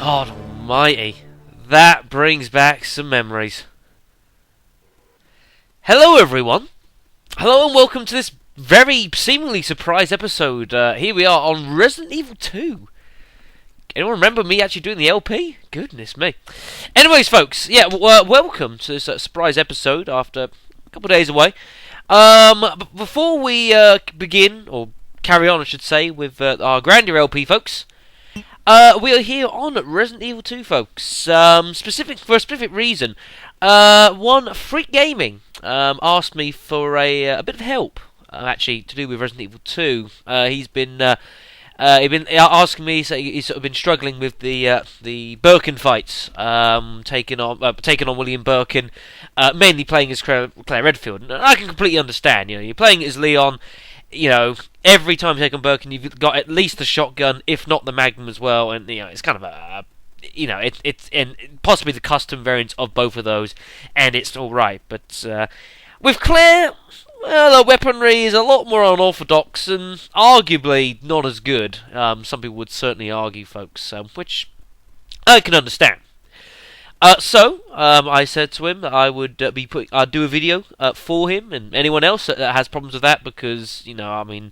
God almighty. That brings back some memories. Hello everyone. Hello and welcome to this very seemingly surprise episode. Here we are on Resident Evil 2. Anyone remember me actually doing the LP? Goodness me. Anyways folks, yeah, welcome to this surprise episode after a couple of days away. But before we begin, or carry on I should say, with our Grandeur LP folks, we are here on Resident Evil 2, folks. For a specific reason. One, FreakGaming asked me for a bit of help, actually, to do with Resident Evil 2. He's been asking me. So he's sort of been struggling with the Birkin fights, taking on William Birkin, mainly playing as Claire Redfield. And I can completely understand. You know, you're playing as Leon. You know, every time you take on Birkin, you've got at least the shotgun, if not the Magnum as well, and you know it's kind of it's and possibly the custom variants of both of those, and it's all right. But with Claire, well, the weaponry is a lot more unorthodox and arguably not as good. Some people would certainly argue, folks, which I can understand. So I said to him that I would I'd do a video for him and anyone else that has problems with that, because, you know, I mean,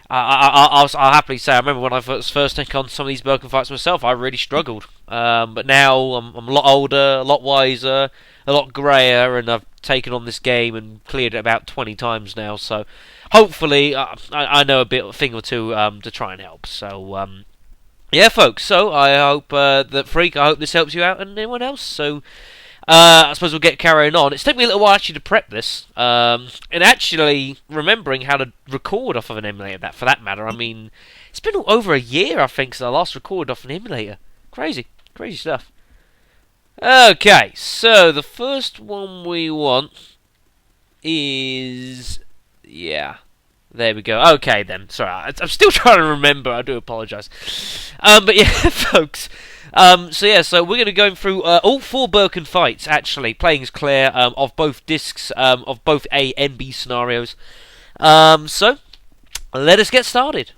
I'll happily say I remember when I first took on some of these Birkin fights myself, I really struggled. But now I'm a lot older, a lot wiser, a lot greyer, and I've taken on this game and cleared it about 20 times now. So hopefully I know a thing or two to try and help. So yeah, folks, so I hope that Freak, I hope this helps you out and anyone else. So I suppose we'll get carrying on. It's taken me a little while actually to prep this, and actually remembering how to record off of an emulator, for that matter. I mean, it's been over a year, I think, since I last recorded off an emulator. Crazy stuff. Okay, so the first one we want is... yeah. There we go. Okay, then. Sorry, I'm still trying to remember. I do apologise. But yeah, folks. So we're going to go through all 4 Birkin fights, actually, playing as Claire, of both discs, of both A and B scenarios. So, let us get started.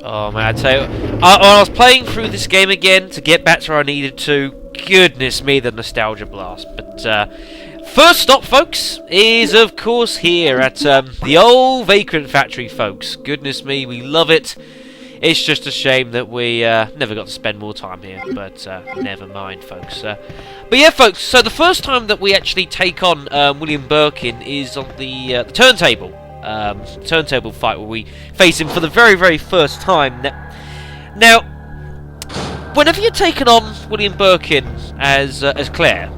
Oh man, I tell you, when I was playing through this game again to get back to where I needed to, goodness me, the nostalgia blast. But first stop, folks, is of course here at the old Vagrant factory, folks. Goodness me, we love it. It's just a shame that we never got to spend more time here, but never mind, folks. But yeah, folks, so the first time that we actually take on William Birkin is on the turntable. Turntable fight where we face him for the very first time. Now, whenever you're taking on William Birkin as Claire,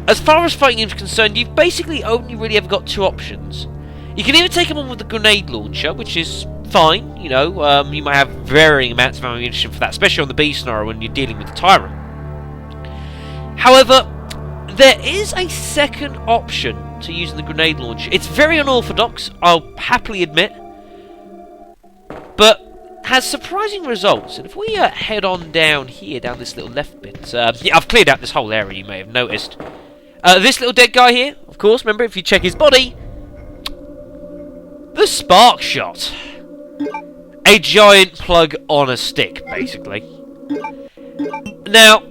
as far as fighting him is concerned, you've basically only really ever got 2 options. You can either take him on with the grenade launcher, which is fine, you know, you might have varying amounts of ammunition for that, especially on the B scenario when you're dealing with the Tyrant. However, there is a second option to using the grenade launcher. It's very unorthodox, I'll happily admit, but has surprising results. And if we head on down here, down this little left bit, yeah, I've cleared out this whole area, you may have noticed. This little dead guy here, of course, remember, if you check his body, the spark shot. A giant plug on a stick, basically. Now,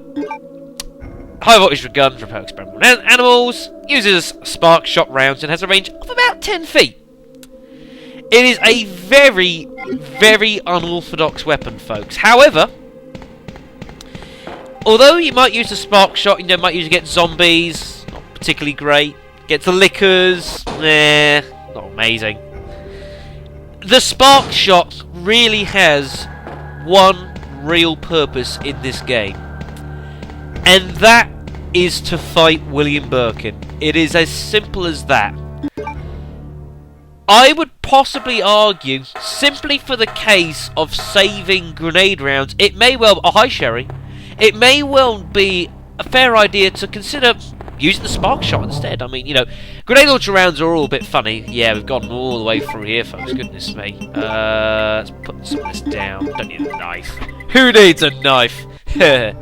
high voltage gun for experimental animals, uses spark shot rounds and has a range of about 10 feet. It is a very unorthodox weapon, folks. However, although you might use the spark shot, you know, might use it against zombies, not particularly great. Against the lickers, not amazing. The spark shot really has one real purpose in this game, and that is to fight William Birkin. It is as simple as that. I would possibly argue, simply for the case of saving grenade rounds, it may well... oh, hi Sherry. It may well be a fair idea to consider using the spark shot instead. I mean, you know, grenade launcher rounds are all a bit funny. Yeah, we've gone all the way through here, folks. Goodness me. Let's put some of this down. Don't need a knife. Who needs a knife? Yeah.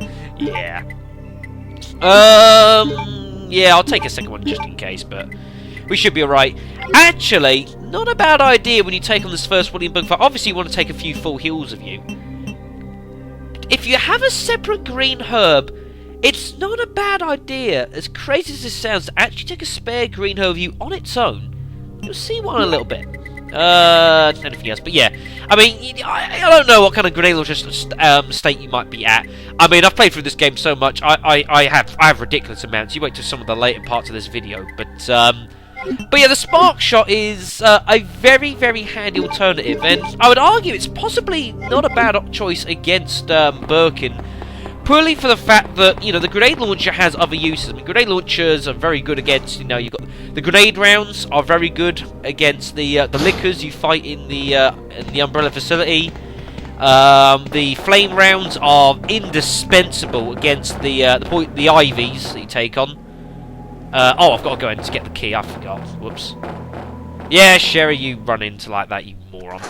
Yeah, I'll take a second one just in case, but we should be alright. Actually, not a bad idea when you take on this first William Birkin fight. Obviously, you want to take a few full heals of you. If you have a separate green herb, it's not a bad idea, as crazy as this sounds, to actually take a spare green herb of you on its own. You'll see one in a little bit. Anything else? But yeah, I mean, I don't know what kind of grenade launcher state you might be at. I mean, I've played through this game so much, I have ridiculous amounts. You wait till some of the later parts of this video, but yeah, the Spark Shot is a very, very handy alternative, and I would argue it's possibly not a bad choice against Birkin. Purely for the fact that, you know, the grenade launcher has other uses. I mean, grenade launchers are very good against, you know, you've got the grenade rounds are very good against the lickers you fight in the umbrella facility. The flame rounds are indispensable against the IVs that you take on. Oh, I've got to go in to get the key. I forgot. Whoops. Yeah, Sherry, you run into like that, you moron.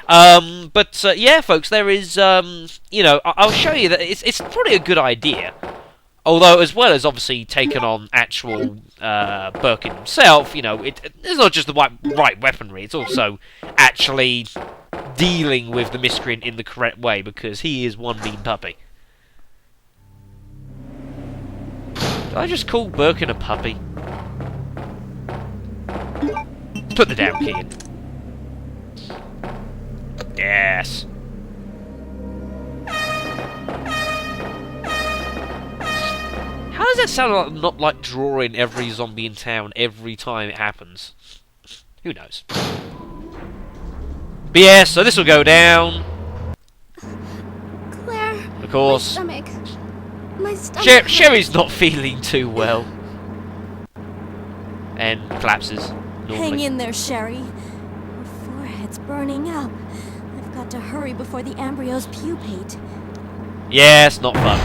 Yeah, folks, there is, you know, I'll show you that it's probably a good idea. Although, as well as obviously taking on actual Birkin himself, you know, it's not just the right weaponry, it's also actually dealing with the miscreant in the correct way, because he is one mean puppy. Did I just call Birkin a puppy? Let's put the damn key in. Yes. How does that sound like, not like drawing every zombie in town every time it happens? Who knows? But yeah, so this will go down. Claire. Of course. My stomach. Sherry's not feeling too well. And collapses. Normally. Hang in there, Sherry. Her forehead's burning up. I've got to hurry before the embryos pupate. Yeah, it's not fun.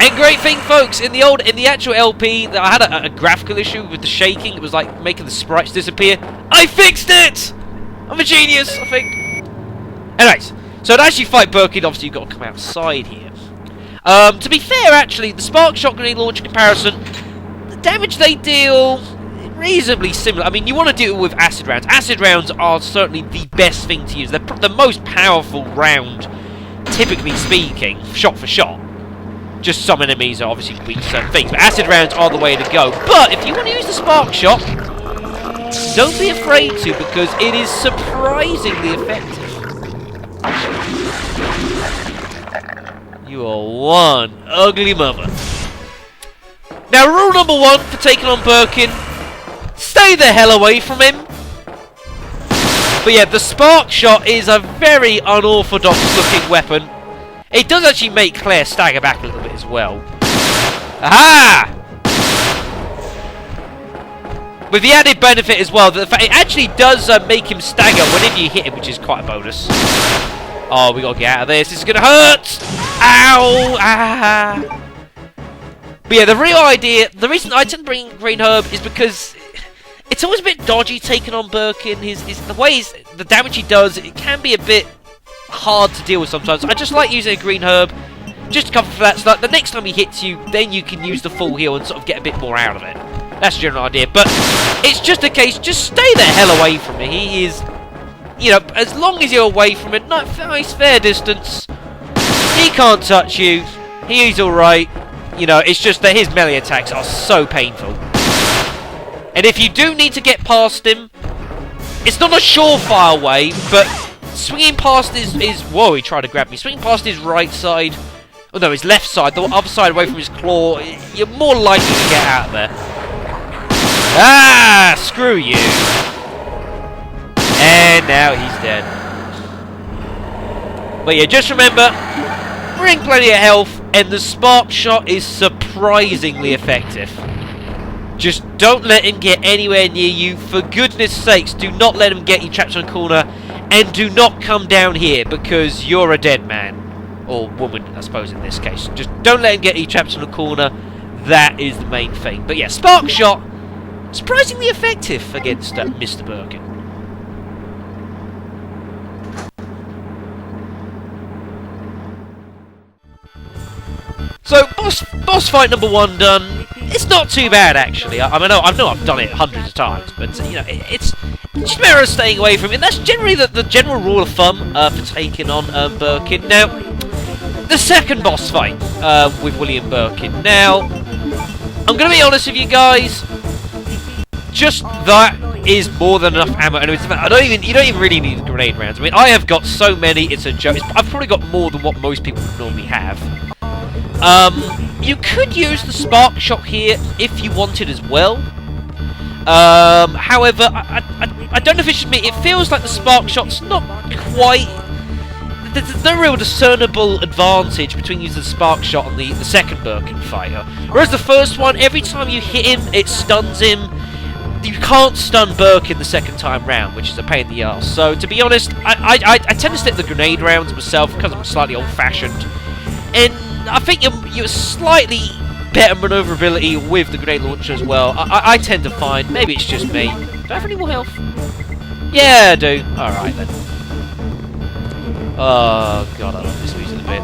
And great thing, folks, in the actual LP, I had a graphical issue with the shaking. It was like making the sprites disappear. I fixed it! I'm a genius, I think. Anyways, so to actually fight Birkin, obviously you've got to come outside here. To be fair, actually, the Spark Shot grenade launcher comparison, the damage they deal reasonably similar. I mean, you want to deal with acid rounds. Acid rounds are certainly the best thing to use. They're the most powerful round, typically speaking, shot for shot. Just some enemies are obviously weak to certain things, but acid rounds are the way to go. But if you want to use the Spark Shot, don't be afraid to, because it is surprisingly effective. You are one ugly mother. Now, rule number one for taking on Birkin: stay the hell away from him. But yeah, the Spark Shot is a very unorthodox looking weapon. It does actually make Claire stagger back a little bit as well. Aha! With the added benefit as well, that the fact it actually does make him stagger whenever you hit him, which is quite a bonus. Oh, we gotta get out of this. This is gonna hurt! Ow! Ah! But yeah, the real idea, the reason I tend to bring Green Herb is because it's always a bit dodgy taking on Birkin. The damage he does, it can be a bit hard to deal with sometimes. I just like using a Green Herb just to cover for that, so that the next time he hits you, then you can use the full heal and sort of get a bit more out of it. That's the general idea. But it's just a case, just stay the hell away from me. He is, you know, as long as you're away from it, nice fair distance, he can't touch you. He's alright. You know, it's just that his melee attacks are so painful. And if you do need to get past him, it's not a surefire way, but swinging past his... Whoa, he tried to grab me. Swinging past his right side... Oh no, his left side, the other side away from his claw, you're more likely to get out of there. Ah, screw you. And now he's dead. But yeah, just remember, bring plenty of health, and the Spark Shot is surprisingly effective. Just don't let him get anywhere near you. For goodness sakes, do not let him get you trapped in a corner. And do not come down here, because you're a dead man. Or woman, I suppose, in this case. Just don't let him get you trapped in a corner. That is the main thing. But yeah, Spark Shot, surprisingly effective against Mr. Birkin. So, boss fight number 1 done. It's not too bad, actually. I know I've done it hundreds of times, but, you know, it's just a matter of staying away from it. And that's generally the general rule of thumb for taking on Birkin. Now, the second boss fight with William Birkin. Now, I'm going to be honest with you guys. Just that is more than enough ammo. And you don't even really need grenade rounds. I mean, I have got so many, it's a joke. I've probably got more than what most people would normally have. You could use the spark shot here if you wanted as well. However, I don't know if it's just me. It feels like the spark shot's not quite... There's no real discernible advantage between using the spark shot on the second Birkin fighter. Whereas the first one, every time you hit him, it stuns him. You can't stun Birkin the second time round, which is a pain in the arse. So, to be honest, I tend to stick to the grenade rounds myself because I'm slightly old-fashioned. And I think you're slightly better maneuverability with the grenade launcher as well. I tend to find, maybe it's just me. Do I have any more health? Yeah, I do. Alright then. Oh god, I love this music a bit.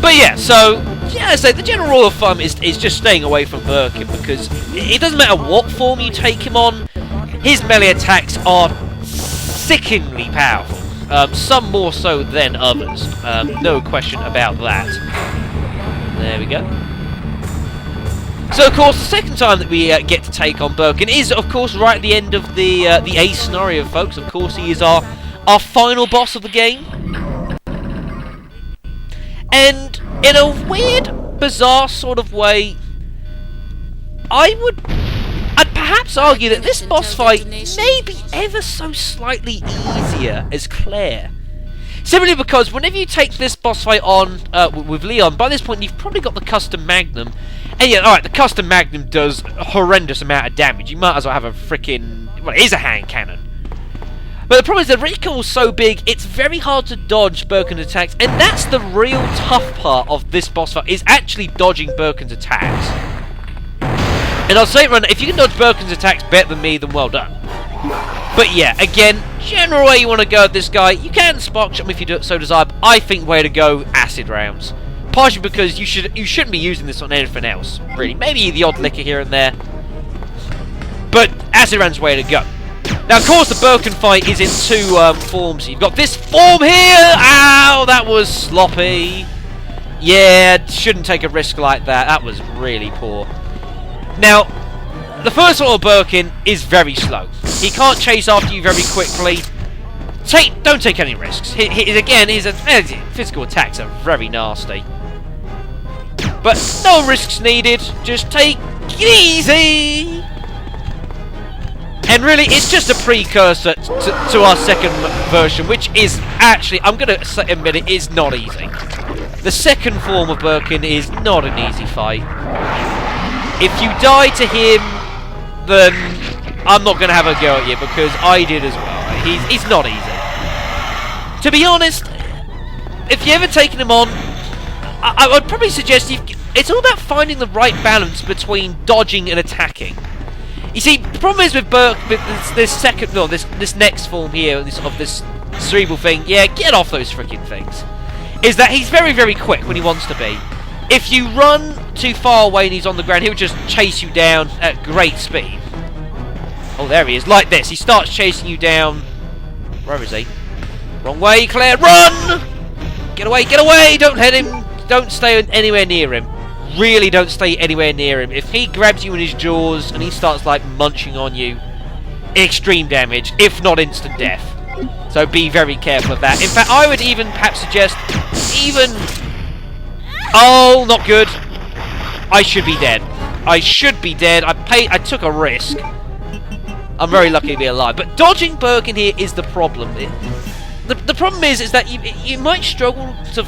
But yeah, so yeah, so the general rule of thumb is just staying away from Birkin because it doesn't matter what form you take him on, his melee attacks are sickeningly powerful. Some more so than others. No question about that. There we go. So, of course, the second time that we get to take on Birkin is, of course, right at the end of the A scenario, folks. Of course, he is our final boss of the game. And in a weird, bizarre sort of way, I'd perhaps argue that this boss fight may be ever so slightly easier as Claire. Simply because whenever you take this boss fight on with Leon, by this point you've probably got the custom Magnum. And yeah, alright, the custom Magnum does a horrendous amount of damage. You might as well have a freaking... well, it is a hand cannon. But the problem is the recoil is so big, it's very hard to dodge Birkin's attacks. And that's the real tough part of this boss fight, is actually dodging Birkin's attacks. And I'll say, run, if you can dodge Birkin's attacks better than me, then well done. But yeah, again, general way you want to go at this guy, you can spark shot him if you do so desire, but I think way to go, acid rounds. Partially because you shouldn't be using this on anything else, really. Maybe the odd licker here and there. But acid rounds way to go. Now, of course, the Birkin fight is in two forms. You've got this form here. Ow, that was sloppy. Yeah, shouldn't take a risk like that. That was really poor. Now, the first one of Birkin is very slow. He can't chase after you very quickly. Don't take any risks. Again, his physical attacks are very nasty. But no risks needed. Just take it easy. And really, it's just a precursor to our second version, which is actually, I'm going to admit it, is not easy. The second form of Birkin is not an easy fight. If you die to him, then I'm not going to have a go at you, because I did as well. He's not easy. To be honest, if you've ever taken him on, I would probably suggest it's all about finding the right balance between dodging and attacking. You see, the problem is with this next form here, of this cerebral thing, yeah, get off those freaking things, is that he's very, very quick when he wants to be. If you run too far away and he's on the ground, he'll just chase you down at great speed. Oh, there he is, like this. He starts chasing you down. Where is he? Wrong way, Claire, run! Get away, get away! Don't hit him, don't stay anywhere near him. Really don't stay anywhere near him. If he grabs you in his jaws and he starts like munching on you, extreme damage, if not instant death. So be very careful of that. In fact, I would even perhaps suggest oh, not good. I should be dead. I should be dead. I took a risk. I'm very lucky to be alive. But dodging Birkin here is the problem. The problem is that you might struggle to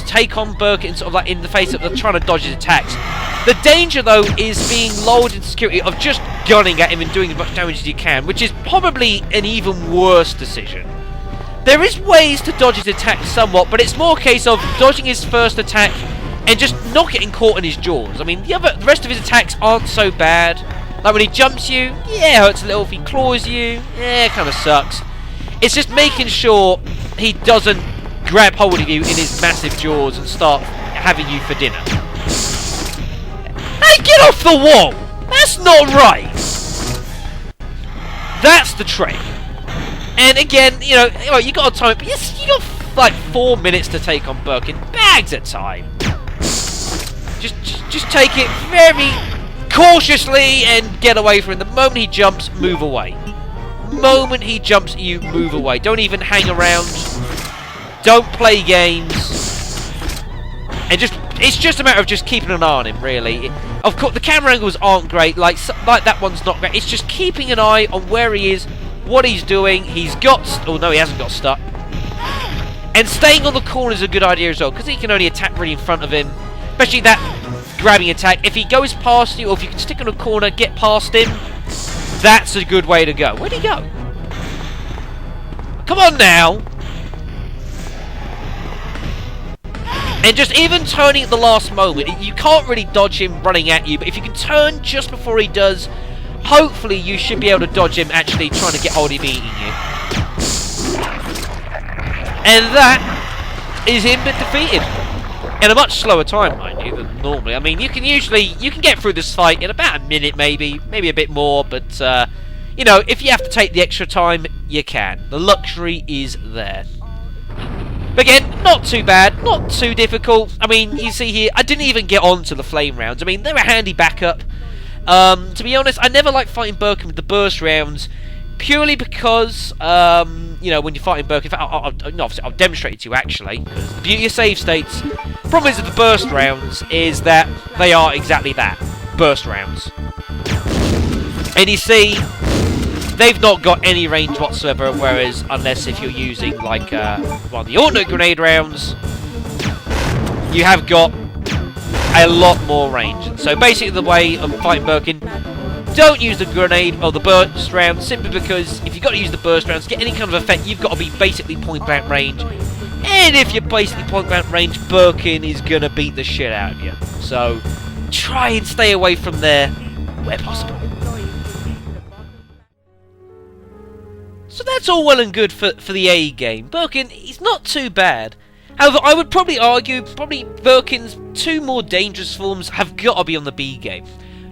take on Birkin sort of like in the face of trying to dodge his attacks. The danger, though, is being lulled into security of just gunning at him and doing as much damage as you can, which is probably an even worse decision. There is ways to dodge his attacks somewhat, but it's more a case of dodging his first attack and just not getting caught in his jaws. I mean, the rest of his attacks aren't so bad. Like when he jumps you, yeah, it hurts a little. If he claws you, yeah, it kind of sucks. It's just making sure he doesn't grab hold of you in his massive jaws and start having you for dinner. Hey, get off the wall! That's not right! That's the trick. And again, you know, you got a time, but yes, you got like 4 minutes to take on Birkin. Bags of time. Just take it very cautiously and get away from him. The moment he jumps, move away. Moment he jumps, you move away. Don't even hang around. Don't play games. And it's just a matter of just keeping an eye on him, really. Of course, the camera angles aren't great. Like that one's not great. It's just keeping an eye on where he is, what he's doing. He's got... Oh, no, he hasn't got stuck. And staying on the corner is a good idea as well, because he can only attack really in front of him. Especially that grabbing attack. If he goes past you, or if you can stick on a corner, get past him, that's a good way to go. Where'd he go? Come on now! And just even turning at the last moment, you can't really dodge him running at you, but if you can turn just before he does, hopefully you should be able to dodge him actually trying to get hold of him eating you. And that is him defeated. In a much slower time, mind you, than normally. I mean, you can get through this fight in about a minute, maybe a bit more, but, you know, if you have to take the extra time, you can. The luxury is there. But again, not too bad, not too difficult. I mean, you see here, I didn't even get on to the flame rounds. I mean, they're a handy backup. To be honest, I never like fighting Birkin with the burst rounds, purely because, you know, when you're fighting Birkin, in fact, obviously I'll demonstrate it to you actually, because the beauty of save states, the problem is with the burst rounds, is that they are exactly that, burst rounds. And you see, they've not got any range whatsoever, whereas, unless if you're using, like, one of the alternate grenade rounds, you have got a lot more range. So basically the way of fighting Birkin, don't use the grenade or the burst round, simply because if you've got to use the burst rounds to get any kind of effect, you've got to be basically point blank range. And if you're basically point blank range, Birkin is going to beat the shit out of you. So try and stay away from there where possible. So that's all well and good for the A game. Birkin, he's not too bad. However, I would probably argue, Birkin's two more dangerous forms have got to be on the B game.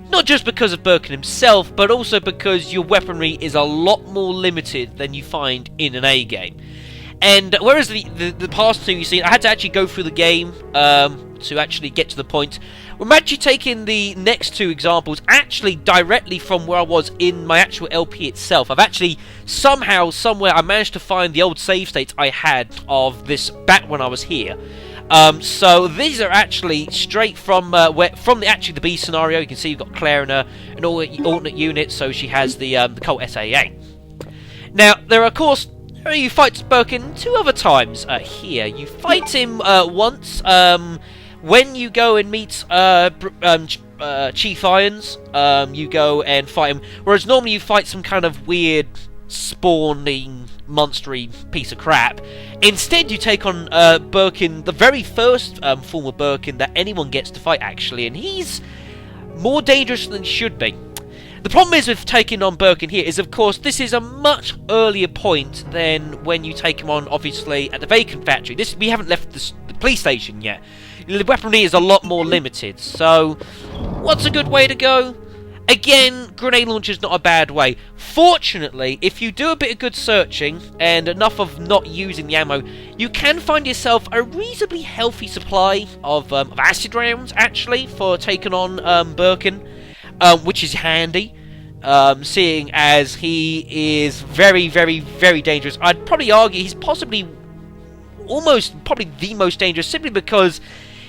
Not just because of Birkin himself, but also because your weaponry is a lot more limited than you find in an A game. And whereas the past two you've seen, I had to actually go through the game to actually get to the point. I'm actually taking the next two examples actually directly from where I was in my actual LP itself. I've actually somehow, somewhere, I managed to find the old save states I had of this back when I was here. So these are actually straight from the B scenario. You can see you've got Claire in an alternate unit, so she has the Colt SAA. Now there are, of course, you fight Birkin two other times here. You fight him once when you go and meet Chief Irons. You go and fight him, whereas normally you fight some kind of weird spawning monstery piece of crap. Instead you take on Birkin, the very first form of Birkin that anyone gets to fight actually, and he's more dangerous than he should be. The problem is with taking on Birkin here is, of course, this is a much earlier point than when you take him on, obviously, at the Vacant Factory. We haven't left the police station yet. The weaponry is a lot more limited, so what's a good way to go? Again, grenade launcher's not a bad way. Fortunately, if you do a bit of good searching and enough of not using the ammo, you can find yourself a reasonably healthy supply of acid rounds, actually, for taking on Birkin, which is handy, seeing as he is very, very, very dangerous. I'd probably argue he's probably the most dangerous, simply because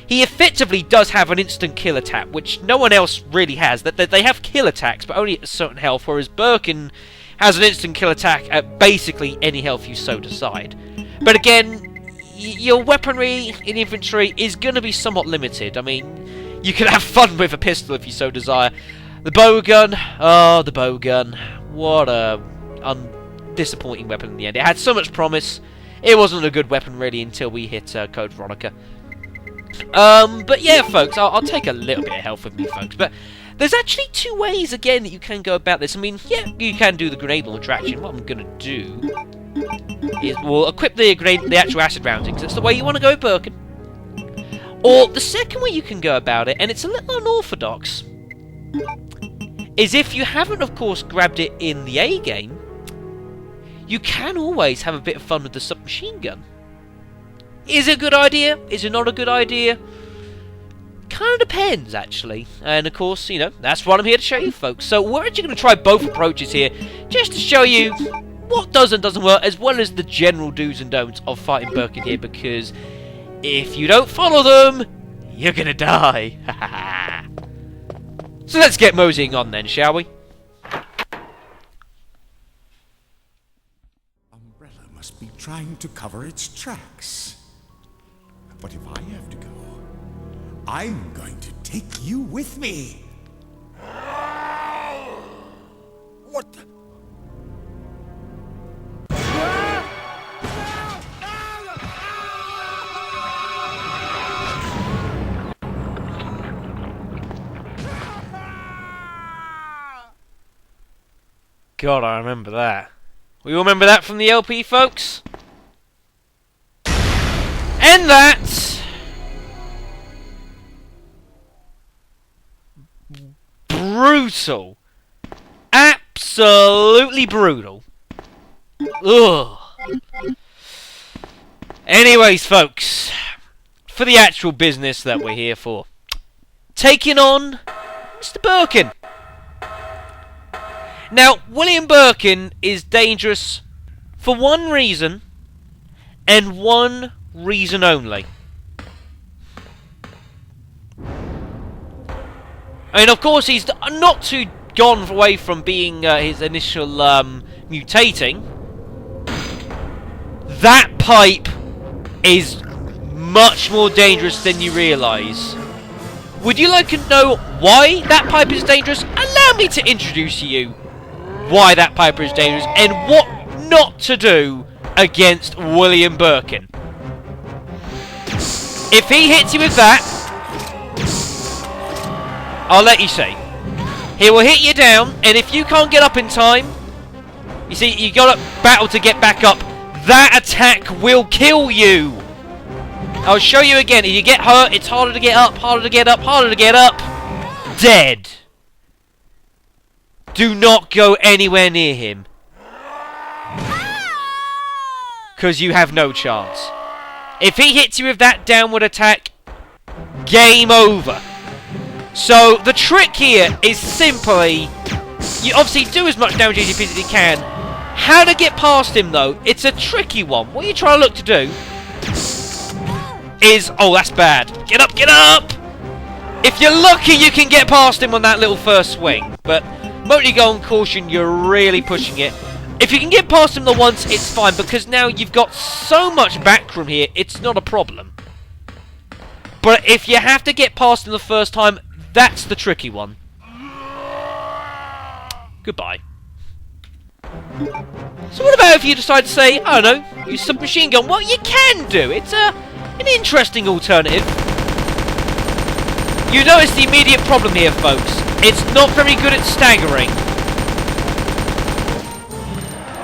he effectively does have an instant kill attack, which no one else really has. That they have kill attacks, but only at a certain health, whereas Birkin has an instant kill attack at basically any health you so decide. But again, your weaponry in infantry is going to be somewhat limited. I mean, you can have fun with a pistol if you so desire. The bow gun, oh, the bow gun. What a disappointing weapon in the end. It had so much promise. It wasn't a good weapon really until we hit Code Veronica. But yeah, folks, I'll take a little bit of health with me, folks. But there's actually two ways, again, that you can go about this. I mean, yeah, you can do the grenade launcher action. What I'm going to do will equip the actual acid rounds, because that's the way you want to go with Birkin. Or the second way you can go about it, and it's a little unorthodox, is if you haven't, of course, grabbed it in the A game, you can always have a bit of fun with the submachine gun. Is it a good idea? Is it not a good idea? Kind of depends, actually. And of course, you know, that's what I'm here to show you, folks. So we're actually going to try both approaches here, just to show you what does and doesn't work, as well as the general do's and don'ts of fighting Birkin here, because if you don't follow them, you're going to die. So let's get moseying on then, shall we? Umbrella must be trying to cover its tracks. But if I have to go, I'm going to take you with me. What the? God, I remember that. We all remember that from the LP, folks? And that... brutal. Absolutely brutal. Ugh. Anyways, folks, for the actual business that we're here for, taking on Mr. Birkin. Now, William Birkin is dangerous for one reason, and one reason only. I mean, of course, he's not too gone away from being his initial mutating. That pipe is much more dangerous than you realise. Would you like to know why that pipe is dangerous? Allow me to introduce you why that pipe is dangerous and what not to do against William Birkin. If he hits you with that, I'll let you see. He will hit you down, and if you can't get up in time, you see, you got to battle to get back up. That attack will kill you. I'll show you again. If you get hurt, it's harder to get up, harder to get up, harder to get up. Dead. Do not go anywhere near him, because you have no chance. If he hits you with that downward attack, game over. So the trick here is simply, you obviously do as much damage as you physically can. How to get past him, though, it's a tricky one. What you're trying to look to do is, oh, that's bad. Get up, get up! If you're lucky, you can get past him on that little first swing, but mostly go on caution, you're really pushing it. If you can get past him the once, it's fine, because now you've got so much backroom here, it's not a problem. But if you have to get past him the first time, that's the tricky one. Goodbye. So what about if you decide to say, I don't know, use submachine gun? Well, you can do. It's an interesting alternative. You notice the immediate problem here, folks. It's not very good at staggering.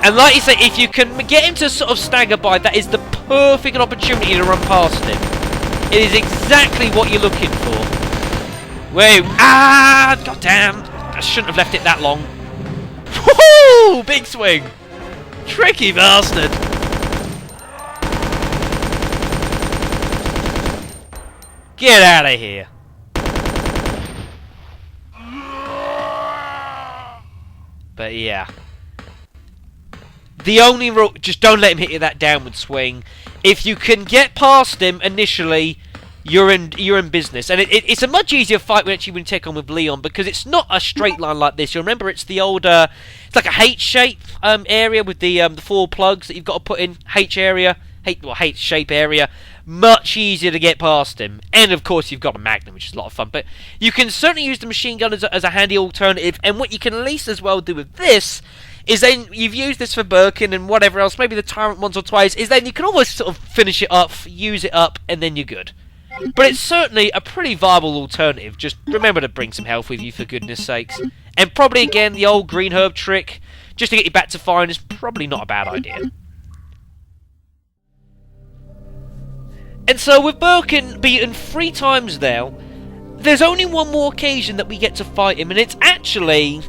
And like you say, if you can get him to sort of stagger by, that is the perfect opportunity to run past him. It is exactly what you're looking for. Wait, goddamn. I shouldn't have left it that long. Woohoo! Big swing. Tricky bastard. Get out of here. But yeah. The only rule, just don't let him hit you that downward swing. If you can get past him initially, you're in business. And it's a much easier fight when you take on with Leon, because it's not a straight line like this. You remember, it's the old, it's like a H-shape area with the 4 plugs that you've got to put in. H-shape area. Much easier to get past him. And of course you've got a Magnum, which is a lot of fun. But you can certainly use the machine gun as a handy alternative. And what you can at least as well do with this is then, you've used this for Birkin and whatever else, maybe the Tyrant once or twice, is then you can always sort of finish it up, use it up, and then you're good. But it's certainly a pretty viable alternative. Just remember to bring some health with you, for goodness sakes. And probably again, the old green herb trick, just to get you back to firing, is probably not a bad idea. And so with Birkin beaten 3 times now, there's only one more occasion that we get to fight him, and it's actually,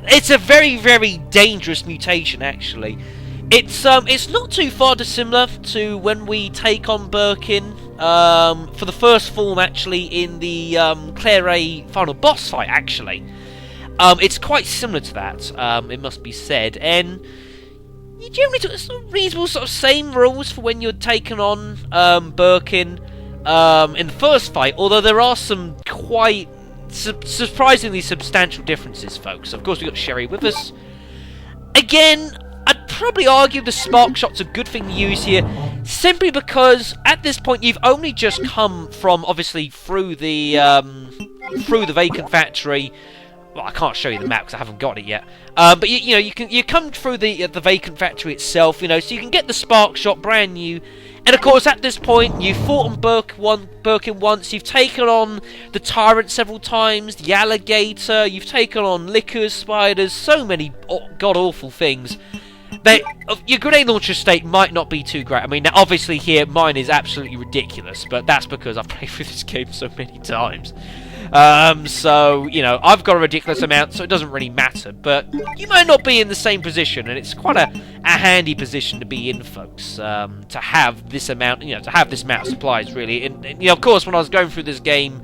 it's a very, very dangerous mutation, actually. It's not too far dissimilar to when we take on Birkin, for the first form, actually, in the, Claire A final boss fight, actually. It's quite similar to that, it must be said, and you generally took some reasonable sort of same rules for when you're taking on, Birkin, in the first fight, although there are some quite surprisingly substantial differences, folks. Of course, we've got Sherry with us. Again, I'd probably argue the spark shot's a good thing to use here, simply because at this point you've only just come from, obviously, through the vacant factory. Well, I can't show you the map because I haven't got it yet. But you come through the vacant factory itself, so you can get the spark shot brand new. And of course, at this point, you've fought on Birkin once. You've taken on the Tyrant several times, the Alligator. You've taken on Lickers, Spiders, so many god-awful things. Your grenade launcher state might not be too great. I mean, now, obviously here, mine is absolutely ridiculous, but that's because I've played through this game so many times. So, I've got a ridiculous amount, so it doesn't really matter. But you might not be in the same position, and it's quite a handy position to be in, folks, to have this amount, to have this amount of supplies, really. And of course, when I was going through this game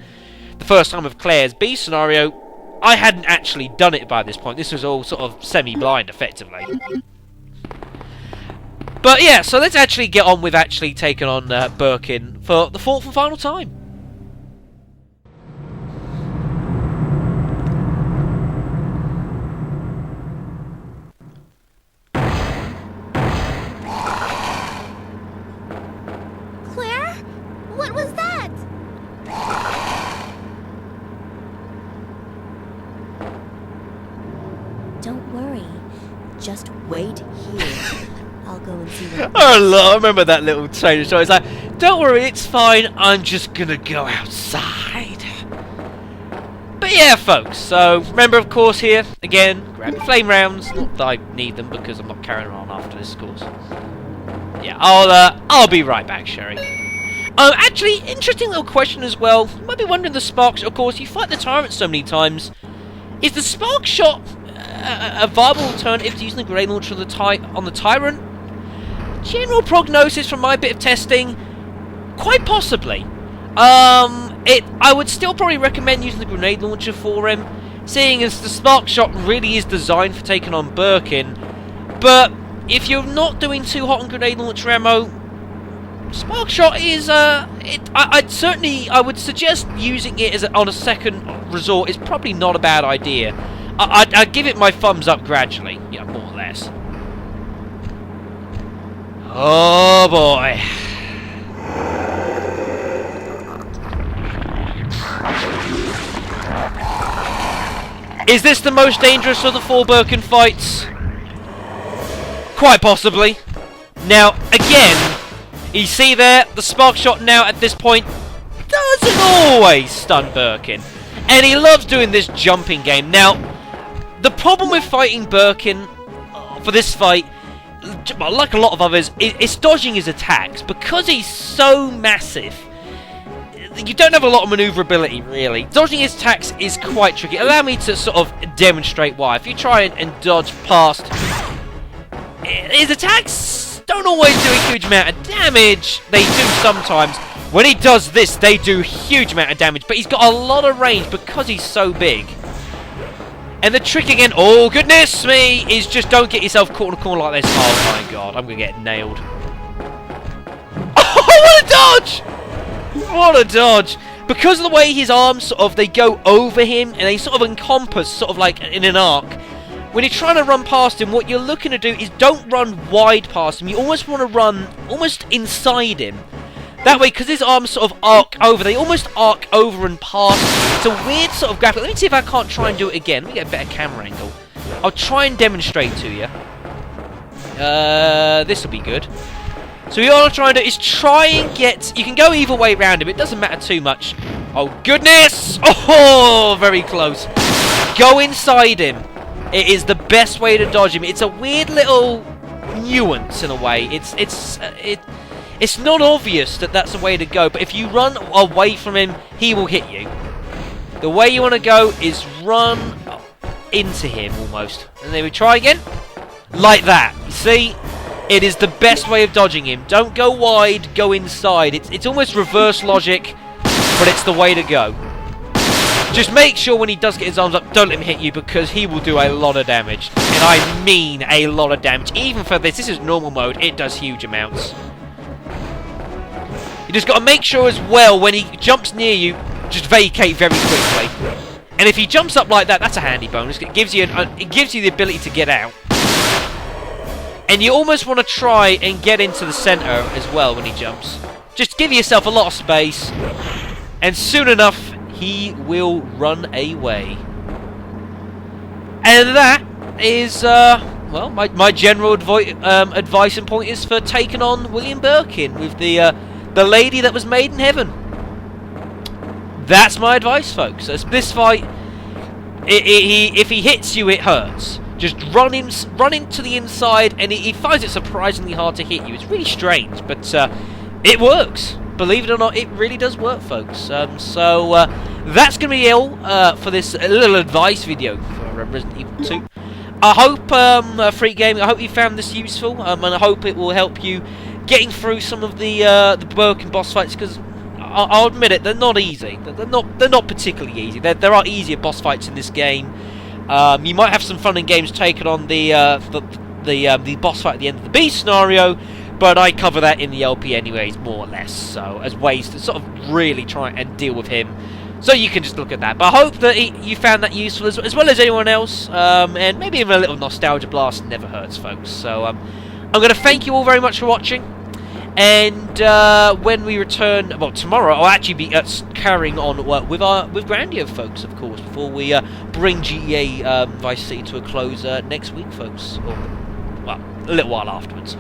the first time with Claire's B scenario, I hadn't actually done it by this point. This was all sort of semi-blind, effectively. But yeah, so let's actually get on with actually taking on Birkin for the 4th and final time. Claire? What was that? Don't worry. Just wait here. I'll go and see what... Oh, I remember that little trailer show. It's like, don't worry, it's fine. I'm just gonna go outside. But yeah, folks. So remember, of course, here again, grab your flame rounds. Not that I need them because I'm not carrying them on after this course. Yeah, I'll be right back, Sherry. Actually, interesting little question as well. You might be wondering the sparks. Of course, you fight the Tyrant so many times. Is the spark shot a viable alternative to using the grenade launcher on the Tyrant? General prognosis from my bit of testing, quite possibly. I would still probably recommend using the grenade launcher for him, seeing as the spark shot really is designed for taking on Birkin. But if you're not doing too hot on grenade launcher ammo, spark shot is I would suggest using it on a second resort is probably not a bad idea. I'd give it my thumbs up gradually, more or less. Oh boy. Is this the most dangerous of the 4 Birkin fights? Quite possibly. Now, again, you see there, the spark shot now at this point doesn't always stun Birkin. And he loves doing this jumping game. Now, the problem with fighting Birkin for this fight, like a lot of others, is dodging his attacks. Because he's so massive, you don't have a lot of maneuverability, really. Dodging his attacks is quite tricky. Allow me to sort of demonstrate why. If you try and dodge past, his attacks don't always do a huge amount of damage. They do sometimes. When he does this, they do a huge amount of damage. But he's got a lot of range because he's so big. And the trick again, oh goodness me, is just don't get yourself caught in a corner like this. Oh my god, I'm going to get nailed. Oh, what a dodge! What a dodge! Because of the way his arms sort of, they go over him and they sort of encompass, sort of like in an arc. When you're trying to run past him, what you're looking to do is don't run wide past him. You almost want to run almost inside him. That way, because his arms sort of arc over, they almost arc over and past. It's a weird sort of graphic. Let me see if I can't try and do it again. Let me get a better camera angle. I'll try and demonstrate to you. This will be good. So what I'm trying to do is try and get... You can go either way around him. It doesn't matter too much. Oh, goodness! Oh, very close. Go inside him. It is the best way to dodge him. It's a weird little nuance in a way. It's not obvious that that's the way to go, but if you run away from him, he will hit you. The way you want to go is run into him almost. And then we try again. Like that. You see? It is the best way of dodging him. Don't go wide, go inside. It's almost reverse logic, but it's the way to go. Just make sure when he does get his arms up, don't let him hit you, because he will do a lot of damage. And I mean a lot of damage. Even for this is normal mode, it does huge amounts. You just got to make sure as well, when he jumps near you, just vacate very quickly. And if he jumps up like that, that's a handy bonus. It gives you the ability to get out. And you almost want to try and get into the centre as well when he jumps. Just give yourself a lot of space, and soon enough, he will run away. And that is, well, my general advice and point is for taking on William Birkin with the lady that was made in heaven. That's my advice, folks. As this fight, if he hits you, it hurts. Just run into the inside, and he finds it surprisingly hard to hit you. It's really strange, but it works. Believe it or not, it really does work, folks. So that's going to be all for this little advice video for Resident Evil 2. I hope, FreakGaming, I hope you found this useful, and I hope it will help you getting through some of the Birkin boss fights, because I'll admit it, they're not easy. They're not particularly easy. There are easier boss fights in this game. You might have some fun in games taking on the boss fight at the end of the B scenario, but I cover that in the LP anyways, more or less, so as ways to sort of really try and deal with him. So you can just look at that. But I hope that you found that useful, as well as anyone else, and maybe even a little nostalgia blast never hurts, folks. So I'm going to thank you all very much for watching. And when we return, well, tomorrow, I'll actually be carrying on with Grandio, folks, of course, before we bring GTA Vice City to a close next week, folks. Or, well, a little while afterwards.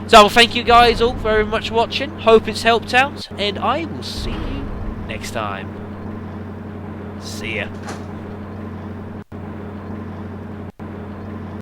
So I'll thank you guys all very much for watching. Hope it's helped out, and I will see you next time. See ya.